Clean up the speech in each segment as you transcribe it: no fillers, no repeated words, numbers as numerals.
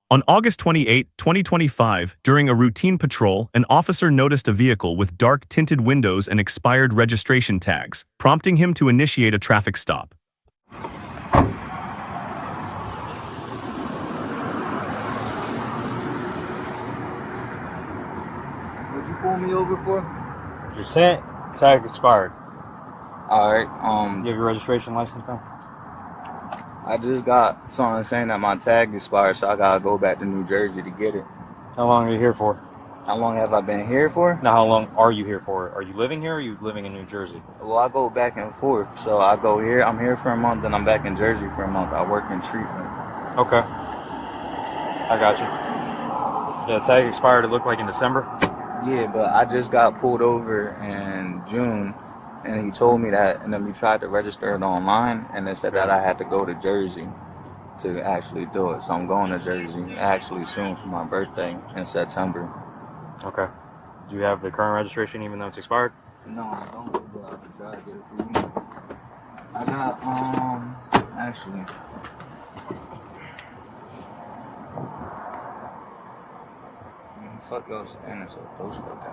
On August 28, 2025, during a routine patrol, an officer noticed a vehicle with dark tinted windows and expired registration tags, prompting him to initiate a traffic stop. What'd you pull me over for? Your tag expired. Alright, You have your registration license, man? I just got something saying that my tag expired, so I gotta go back to New Jersey to get it. How long are you here for? How long have I been here for? Now, how long are you here for? Are you living here or are you living in New Jersey? Well, I go back and forth. So I go here, I'm here for a month, then I'm back in Jersey for a month. I work in treatment. Okay. I got you. Yeah, the tag expired, it looked like in December? Yeah, but I just got pulled over in June, and he told me that, and then we tried to register it online, and they said that I had to go to Jersey to actually do it. So I'm going to Jersey actually soon for my birthday in September. Okay. Do you have the current registration even though it's expired? No, I don't, but I can try to get it for you. I got, actually. Fuck y'all standing so close like that.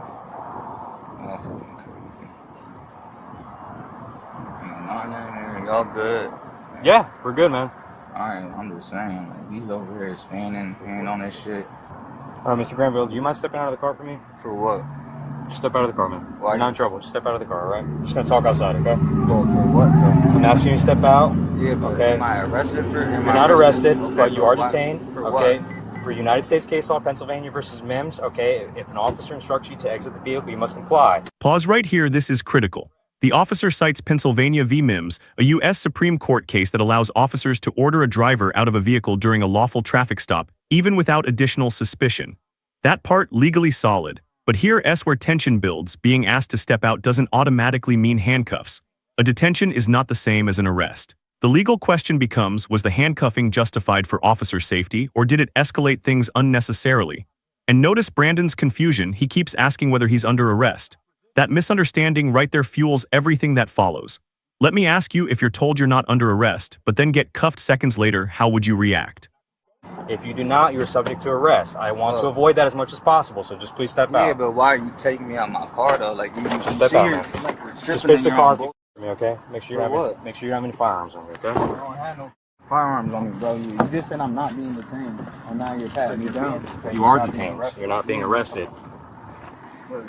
Y'all fucking crazy. Y'all good? Yeah, we're good, man. Alright, I'm just saying, like, he's over here standing, paying on this shit. All right, Mr. Granville, do you mind stepping out of the car for me? For what? Just step out of the car, man. Why? You're not in trouble. Just step out of the car, all right? We're just going to talk outside, okay? Well, for what, though? I'm asking you to step out. Yeah, but okay. am I arrested for? You're not arrested, but you are why? detained, For okay? What? For United States case law, Pennsylvania versus Mims, okay? If an officer instructs you to exit the vehicle, you must comply. Pause right here, this is critical. The officer cites Pennsylvania v. Mims, a U.S. Supreme Court case that allows officers to order a driver out of a vehicle during a lawful traffic stop, even without additional suspicion. That part legally solid, but here where tension builds, being asked to step out doesn't automatically mean handcuffs. A detention is not the same as an arrest. The legal question becomes, was the handcuffing justified for officer safety, or did it escalate things unnecessarily? And notice Brandon's confusion, he keeps asking whether he's under arrest. That misunderstanding right there fuels everything that follows. Let me ask you, if you're told you're not under arrest, but then get cuffed seconds later, how would you react? If you do not, you're subject to arrest. I want to avoid that as much as possible, so just please step out. Yeah, but why are you taking me out my car, though? Like, you just step out, man. Like, just face the car for me, okay? Make sure you don't have any firearms on you, okay? I don't have no firearms on me, bro. You just said I'm not being detained. I'm not here patting me down. You are detained. You're not being arrested.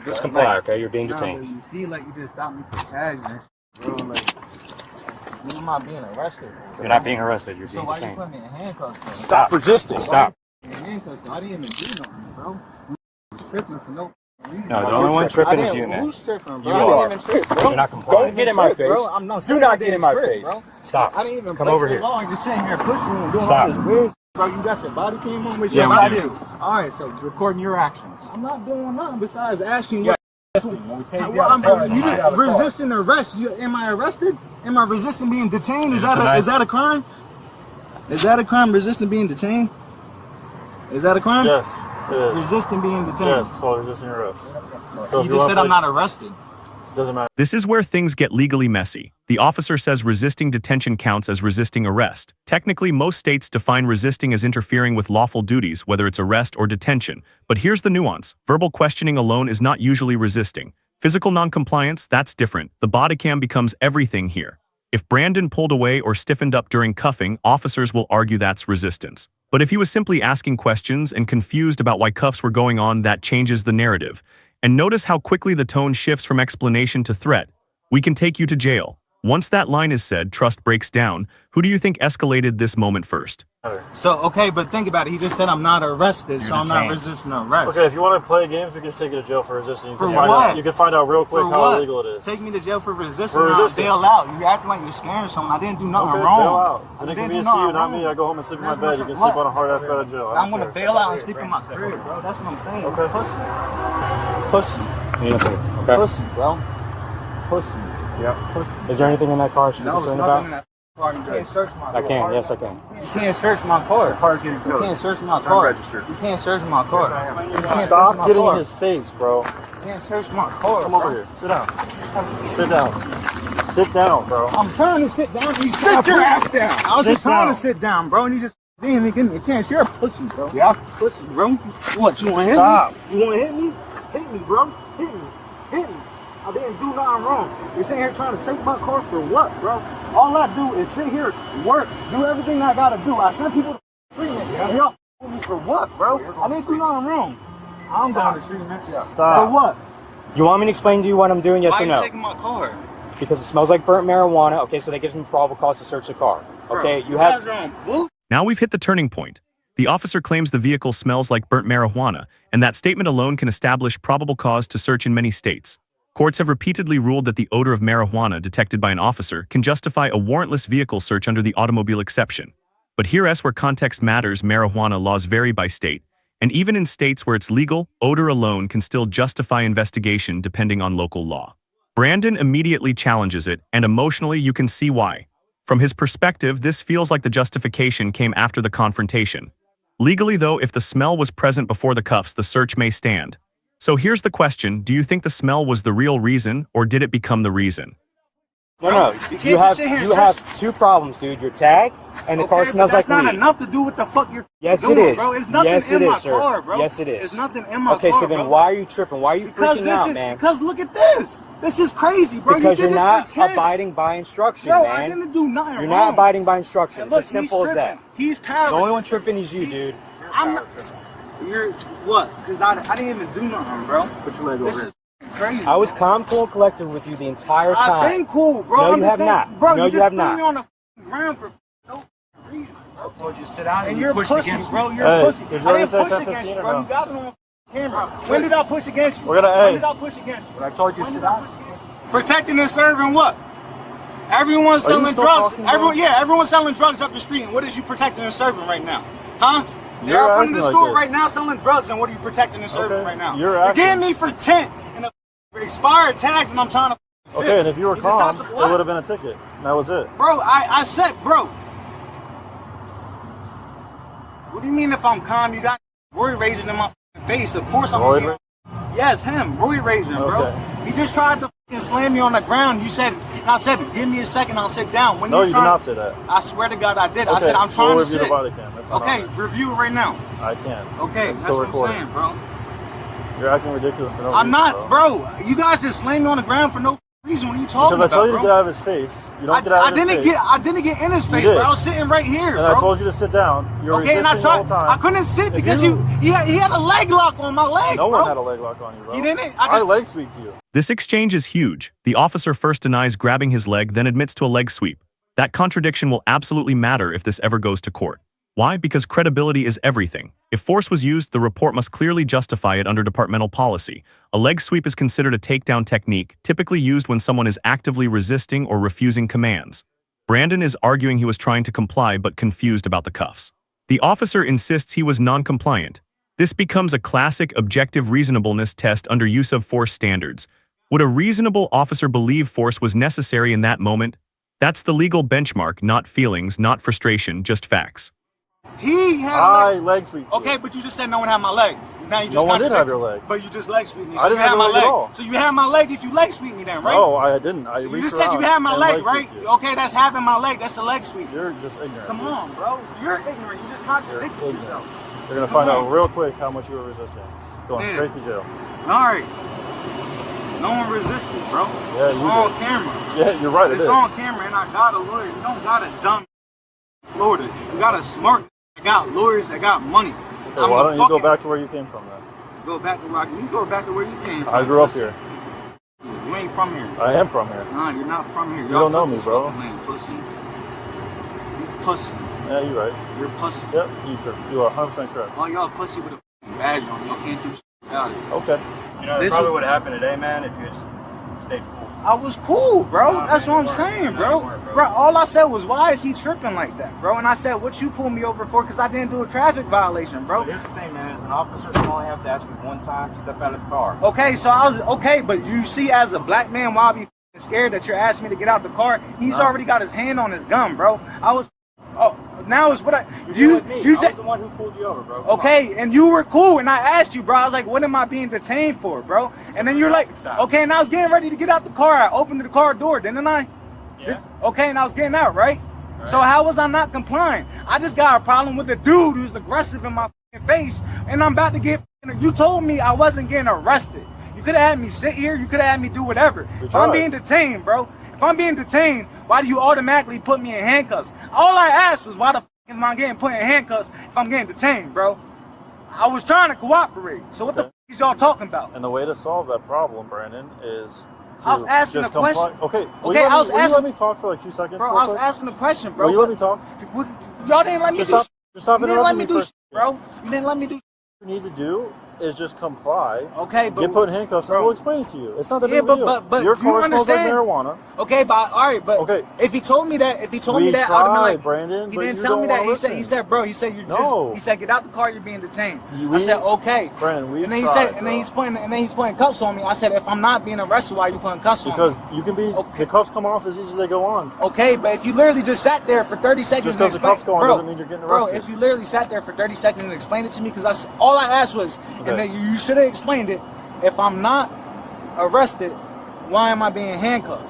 Just comply, okay? You're being detained. You see, like, you just stopped me for tags and shit, bro. Like, I'm not being arrested. You're not being arrested. You're being So why detained. you put me in handcuffs, though? Stop resisting. Stop. In handcuffs, I didn't even do nothing, bro. I'm tripping for no reason. No, the only one tripping is you, man. Who's tripping, bro? You I are. didn't even trip, bro. You're not complying. Don't get in my face. Bro, I'm not Do not get in my face. bro. Stop. I didn't even Come over here. Long. You're sitting here pushing me and doing Stop. all this weird shit, bro. You got your body cam on with Yeah, your we body. do. Alright, so recording your actions. I'm not doing nothing besides asking you. When we take you out the car, You just resisting arrest. Am I arrested? Am I resisting being detained? Is that a crime? Is that a crime? Resisting being detained? Is that a crime? Yes, it is. Resisting being detained. Yes, it's called resisting arrest. So You just said I'm not arrested. Doesn't matter. This is where things get legally messy. The officer says resisting detention counts as resisting arrest. Technically, most states define resisting as interfering with lawful duties, whether it's arrest or detention. But here's the nuance. Verbal questioning alone is not usually resisting. Physical noncompliance, that's different. The bodycam becomes everything here. If Brandon pulled away or stiffened up during cuffing, officers will argue that's resistance. But if he was simply asking questions and confused about why cuffs were going on, that changes the narrative. And notice how quickly the tone shifts from explanation to threat. We can take you to jail. Once that line is said, trust breaks down. Who do you think escalated this moment first? So, okay, but think about it. He just said I'm not arrested, so I'm not detained. resisting arrest. Okay, if you want to play games, we can just take you to jail for resisting. You For can find what? Out, you can find out real quick For how what? illegal it is. Take me to jail for resisting. For I'll resisting. bail out. You acting like you're scaring someone. I didn't do nothing Okay, wrong. bail out. It's an I didn't do inconvenience to you, nothing not wrong. me. I go home and sleep in my That's bed. what You can I'm sleep on a hard ass bed of jail. I I'm don't gonna care. bail out and sleep in my crib, bro. That's what I'm saying. Okay. Pussy. Okay. Pussy, bro. Pussy. Yep. Pussy. Is there anything in that car I should be No, it's concerned nothing in about? that car. You can't search my car. I can. Yes, I can. You can't search my car. Car's getting You towed. can't search my car. Unregistered. You can't search my car. You can't search Stop my getting car. in his face, bro. You can't search my car. Come over here. Sit down. Sit down. Sit down, bro. I'm trying to sit down. You Sit your ass down. I was Sit just trying down. to sit down, bro. And you just Damn, give me a chance. You're a pussy, bro. Yeah, pussy, bro. What, you want to hit Stop. me? You want to hit me? Hit me, bro. Hit me. Hit me. I didn't do nothing wrong. You're sitting here trying to take my car for what, bro? All I do is sit here, work, do everything I gotta do. I send people to treatment. Yeah. Y'all f***ing me for what, bro? I didn't do nothing wrong. I'm going to treatment. Stop. For what? You want me to explain to you what I'm doing, yes Why or you no? taking my car? Because it smells like burnt marijuana. Okay, so that gives me probable cause to search the car. Okay, Bro, you have... guys are on blue. Now we've hit the turning point. The officer claims the vehicle smells like burnt marijuana, and that statement alone can establish probable cause to search in many states. Courts have repeatedly ruled that the odor of marijuana detected by an officer can justify a warrantless vehicle search under the automobile exception. But here's where context matters. Marijuana laws vary by state, and even in states where it's legal, odor alone can still justify investigation depending on local law. Brandon immediately challenges it, and emotionally you can see why. From his perspective, this feels like the justification came after the confrontation. Legally, though, if the smell was present before the cuffs, the search may stand. So here's the question, do you think the smell was the real reason, or did it become the reason? No, You can't you just sit here and have two problems, dude. Your tag and the car smells like that's not weed. enough to do what the fuck you're Yes, doing, it is. bro. It's nothing Yes, in it my is, sir. car, bro. Yes, it is. There's nothing in my car, Okay, so then bro. why are you tripping? Why are you Because freaking this out, is, man? because look at this. This is crazy, bro. Because you you're did not this for 10. abiding by instruction, Bro, man. I didn't do nothing You're wrong. not abiding by instruction. And It's look, as simple he's as that. tripping. He's power. The only one tripping is you, dude. I'm not. You're what? Because I didn't even do nothing, bro. Put your leg over This here. is crazy. I was calm, cool, and collected with you the entire time. I've been cool, bro. No, I'm you just have saying, not. Bro, No, you you just have threw not. me on the ground for no reason. I told you to sit down And you're a pushed pussy, against bro. me. You're a Hey, pussy. did you I already didn't say push 10, against 15 you, or bro. no? You got it on camera. When did I push against you? We're gonna- When hey. did I push against you? But I told you to sit down. Protecting and serving what? Everyone's Are you selling still drugs. talking, bro? Everyone's selling drugs up the street. And what is you protecting and serving right now? Huh? You're They're out front of acting the like store this. right now selling drugs, and what are you protecting and serving Okay, right now? you're getting acting. me for tent and a expired tag, and I'm trying to. Okay, and if you were calm, decide it to- would have been a ticket. And that was it. Bro, I said, bro. What do you mean if I'm calm? You got Roy raging in my face. Of course I'm Roy gonna be. Yes, him. Roy raging, bro. Okay. He just tried to fucking slam me on the ground. You said, and I said, give me a second, I'll sit down. When No, you did trying- not say that. I swear to God I did. I Okay, said, I'm trying we'll to review sit. the body cam. That's not Okay, on there. review it right now. I can't. Okay, It's that's still what recording. I'm saying, bro. You're acting ridiculous for no reason, I'm not, bro. You guys just slammed me on the ground for no reason. What are you talking Because I about, told you to bro? get out of his face. You don't get out of his face. I didn't get in his face, did. bro. I was sitting right here, And bro. I told you to sit down. You're Okay, and I resisting the whole tried. time. I couldn't sit If because you- he had a leg lock on my leg, No bro. one had a leg lock on you, bro. He didn't? I leg sweep to you. This exchange is huge. The officer first denies grabbing his leg, then admits to a leg sweep. That contradiction will absolutely matter if this ever goes to court. Why? Because credibility is everything. If force was used, the report must clearly justify it under departmental policy. A leg sweep is considered a takedown technique, typically used when someone is actively resisting or refusing commands. Brandon is arguing he was trying to comply but confused about the cuffs. The officer insists he was non-compliant. This becomes a classic objective reasonableness test under use of force standards. Would a reasonable officer believe force was necessary in that moment? That's the legal benchmark, not feelings, not frustration, just facts. He had a I leg. leg sweep to Okay, you. but you just said no one had my leg. Now you just No one did contradict- have your leg. But you just leg sweep me. I So didn't you have had your my leg at leg. all. So you had my leg if you leg sweep me then, right? No, I didn't. I You reached just said you around had my and leg, leg right? sweeped you. Okay, that's having my leg. That's a leg sweep. You're just ignorant. Come on, bro. You're ignorant. You just contradicted ignorant. yourself. You're gonna find out real quick how much you were resisting. Going Man. straight to jail. All right. No one resisted, bro. Yeah, it's you on did. camera. Yeah, you're right. It It's is. on camera, and I got a lawyer. You don't got a dumb Florida. You got a smart. I got lawyers that got money. Okay, why don't you go back to where you came from then? Go back to where you go back to where you came from. I grew up here. You ain't from here. I am from here. Nah, you're not from here. You don't know me, bro. Man, pussy. You pussy. Yeah, you're right. You're pussy. Yep, you are 100% correct. All y'all pussy with a badge on. Y'all can't do shit about it. Okay. You know, This that probably was- would happen today, man, if you just stayed cool. I was cool, bro. Nah, That's man, what I'm you weren't. saying, Nah, bro. you weren't, bro. Bro, all I said was, why is he tripping like that, bro? And I said, what you pulled me over for? Because I didn't do a traffic violation, bro. But here's the thing, man. As an officer, you only have to ask you one time to step out of the car. Okay, so I was okay, but you see, as a black man, why I be f***ing scared that you're asking me to get out the car? He's already got his hand on his gun, bro. I was. Oh, now is what I. You're with me. You I said. was the one who pulled you over, bro. Come Okay, and you were cool, and I asked you, bro. I was like, what am I being detained for, bro? And then you're like, Stop. okay, and I was getting ready to get out the car. I opened the car door, didn't I? on. Yeah. Okay, and I was getting out, right? So how was I not complying? I just got a problem with the dude who's aggressive in my face, and I'm about to get. You told me I wasn't getting arrested. You could have had me sit here. You could have had me do whatever. If I'm being detained, bro. If I'm being detained, why do you automatically put me in handcuffs? All I asked was why the am I getting put in handcuffs if I'm getting detained, bro? I was trying to cooperate. So what the is y'all talking about? And the way to solve that problem, Brandon, is to I was asking just a question. Okay, Okay, I was will you asking. let me talk for like 2 seconds? Bro, I was asking a question, bro. Will you let me talk? Y'all didn't let me Just do. stop You didn't let interrupting me me do, first. bro. You didn't let me do. What you need to do is just comply. Okay, but get put in handcuffs, and we'll explain it to you. It's not that big of a deal. but your you car smells like understand? marijuana. Okay, but all right, but Okay. if he told me that, I'd have been like, Brandon, he but didn't you tell don't me that. wanna He listen. said, bro, he said you're No. just. He said, get out the car, you're being detained. We- I said, okay, Brandon, we and then he tried, said, and bro. then he's putting cuffs on me. I said, if I'm not being arrested, why are you putting cuffs on me? Because you can be. Okay. The cuffs come off as easy as they go on. Okay, but if you literally just sat there for 30 seconds Just 'cause the cuffs go on doesn't mean you're getting arrested. Bro, if you literally sat there for 30 seconds and explained it to me, because all I asked was, and then you should have explained it, if I'm not arrested, why am I being handcuffed?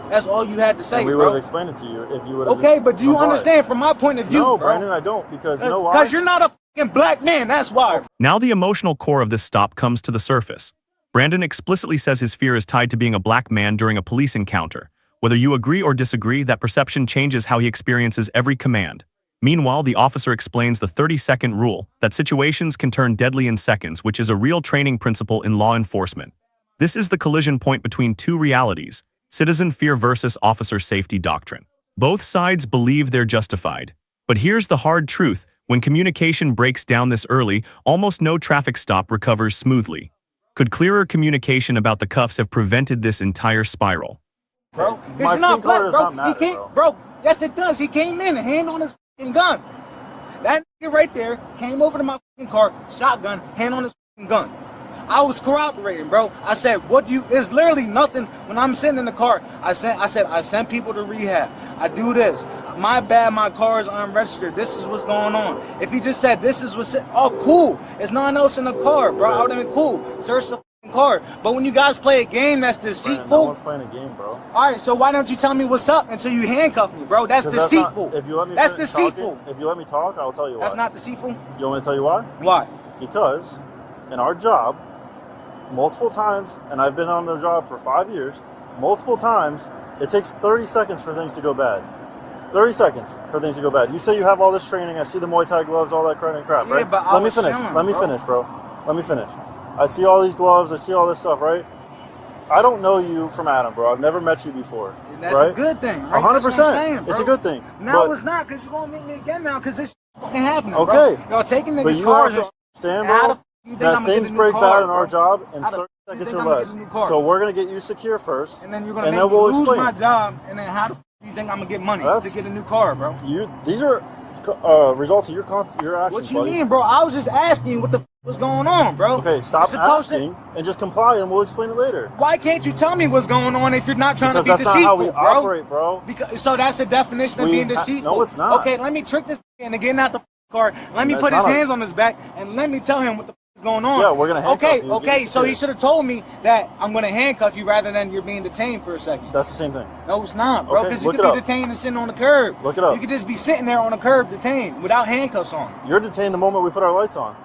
That's all you had to say, And we would bro. have explained it to you if you would have. Okay, but do you understand from my point of view, No, bro? Brandon, I don't, because you know why? Because you're not a fucking black man, that's why. Now the emotional core of this stop comes to the surface. Brandon explicitly says his fear is tied to being a black man during a police encounter. Whether you agree or disagree, that perception changes how he experiences every command. Meanwhile, the officer explains the 30-second rule, that situations can turn deadly in seconds, which is a real training principle in law enforcement. This is the collision point between two realities, citizen fear versus officer safety doctrine. Both sides believe they're justified. But here's the hard truth, when communication breaks down this early, almost no traffic stop recovers smoothly. Could clearer communication about the cuffs have prevented this entire spiral? Bro, My it's not skin color black, does bro. not matter, He can't, bro. Yes, it does. He came in, hand on his fucking gun. That nigga right there came over to my fucking car, shotgun, hand on his fucking gun. I was cooperating, bro. I said, what do you, it's literally nothing. When I'm sitting in the car, I said, I send people to rehab. I do this. My bad, my car is unregistered. This is what's going on. If he just said, this is what's, oh, cool. There's no one else in the car, bro. I would have been cool. Search the fucking car. But when you guys play a game that's deceitful. Brandon, no one's playing a game, bro. All right, so why don't you tell me what's up until you handcuff me, bro? That's deceitful. If you let me that's finish deceitful. Talking, if you let me talk, I'll tell you why. That's not deceitful? You want me to tell you why? Why? Because in our job, multiple times, and I've been on the job for 5 years, multiple times, it takes 30 seconds for things to go bad. 30 seconds for things to go bad. You say you have all this training, I see the Muay Thai gloves, all that crap, Yeah, right? but Let me finish, bro. Let me finish. I see all these gloves, I see all this stuff, right? I don't know you from Adam, bro. I've never met you before. And that's right? a good thing, right? 100%. That's what I'm saying, bro. It's a good thing. No, but, it's not, because you're going to meet me again now, because this fucking happening, okay. bro. Y'all taking But niggas' you cars. have to understand, How bro, the you think that I'm gonna things get a new break car, bad in our bro? job in How the 30 you seconds think or I'm gonna less. get a new car? So we're going to get you secure first. And then you're going to then make me we'll lose explain. my job, and then how the you think I'm going to get money to get a new car, bro? These are results of your actions, What you buddy. mean, bro? I was just asking you what the was going on, bro. Okay, stop asking and just comply, and we'll explain it later. Why can't you tell me what's going on if you're not trying to be that's deceitful, not how we bro? operate, bro. Because, so that's the definition of being deceitful. No, it's not. Okay, let me trick this into getting out the car. Let me That's put his not hands on his back and let me tell him what the is going on. Yeah, we're gonna handcuff you. Okay. So he should have told me that I'm gonna handcuff you rather than you're being detained for a second. That's the same thing. No, it's not, bro. Okay, Because you look could it be up. detained and sitting on the curb. Look it up. You could just be sitting there on the curb detained without handcuffs on. You're detained the moment we put our lights on.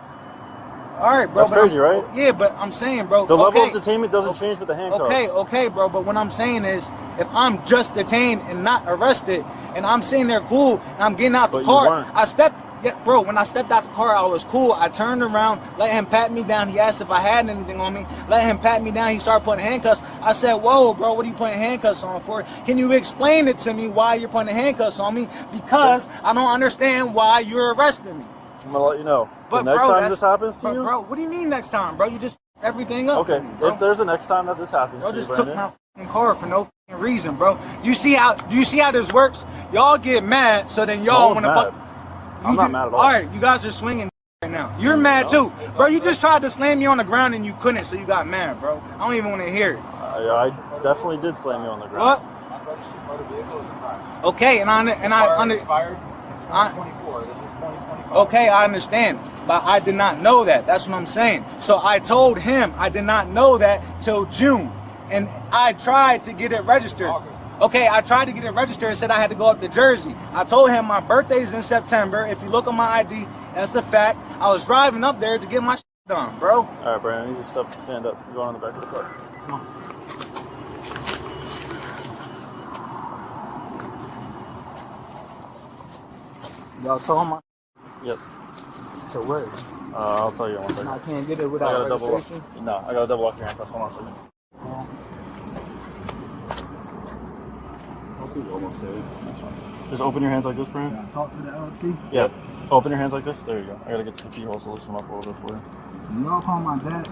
All right, bro. That's crazy, right? Yeah, but I'm saying, bro. The level of detainment doesn't change with the handcuffs. Okay, bro. But what I'm saying is, if I'm just detained and not arrested, and I'm sitting there cool, and I'm getting out the But you car, weren't. bro, when I stepped out the car, I was cool. I turned around, let him pat me down. He asked if I had anything on me. Let him pat me down. He started putting handcuffs. I said, whoa, bro, what are you putting handcuffs on for? Can you explain it to me why you're putting handcuffs on me? Because I don't understand why you're arresting me. I'm gonna let you know. But the next bro, time this happens to you, bro, what do you mean next time, bro? You just everything up. okay. for me, bro. If there's a next time that this happens Y'all to you, just took Brandon, my fucking car for no fucking reason, bro. Do you see how this works? Y'all get mad, so then y'all one's want to fuck. mad. I'm not mad at all. All right, you guys are swinging right now. You're mad too, bro. You just tried to slam me on the ground and you couldn't, so you got mad, bro. I don't even want to hear it. I definitely did slam you on the ground. What? Okay, and I expired in 2024. This is 2025. Okay, I understand, but I did not know that. That's what I'm saying. So I told him I did not know that till June, and I tried to get it registered. Okay, I tried to get it registered and said I had to go up to Jersey. I told him my birthday's in September. If you look on my ID, that's a fact. I was driving up there to get my shit done, bro. All right, Brandon, you just stand up. You're going on the back of the car. Come on. Y'all told my Yep. to where? I'll tell you in 1 second. I can't get it I without gotta double lock. registration. No, I gotta double lock your handcuffs. Hold on a second. LT's almost there. That's fine. Just open your hands like this, Brandon. Talk to the LT. Yeah. Open your hands like this. There you go. I gotta get some keyholes to loosen them up a little bit for you. Y'all call my dad.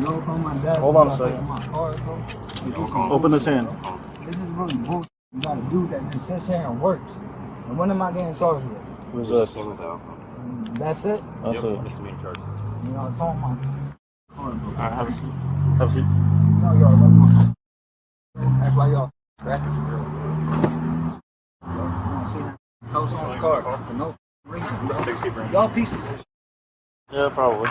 Y'all call my dad. Hold on a second. My car, bro. Open this hand. This is really bullshit. You got a dude that just sits here and works. And when am I getting charged with? Who's this? That's it? That's it. Misdemeanor charge. You know, it's on my car, bro. All right, have a seat. Have a seat. You know, y'all love my. That's why y'all crackers for real. You don't see that? So it's on his car for no reason. Y'all pieces of shit. Yeah, probably.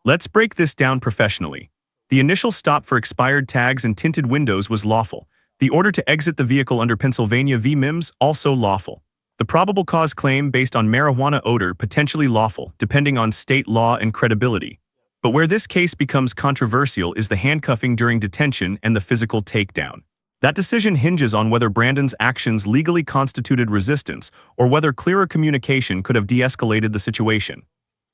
Let's break this down professionally. The initial stop for expired tags and tinted windows was lawful. The order to exit the vehicle under Pennsylvania v. Mims, also lawful. The probable cause claim based on marijuana odor, potentially lawful, depending on state law and credibility. But where this case becomes controversial is the handcuffing during detention and the physical takedown. That decision hinges on whether Brandon's actions legally constituted resistance or whether clearer communication could have de-escalated the situation.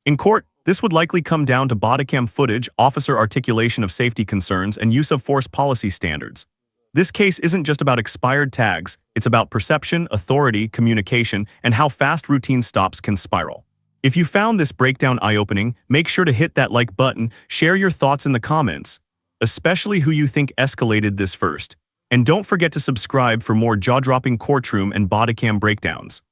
In court, this would likely come down to bodycam footage, officer articulation of safety concerns, and use of force policy standards. This case isn't just about expired tags, it's about perception, authority, communication, and how fast routine stops can spiral. If you found this breakdown eye-opening, make sure to hit that like button, share your thoughts in the comments, especially who you think escalated this first. And don't forget to subscribe for more jaw-dropping courtroom and bodycam breakdowns.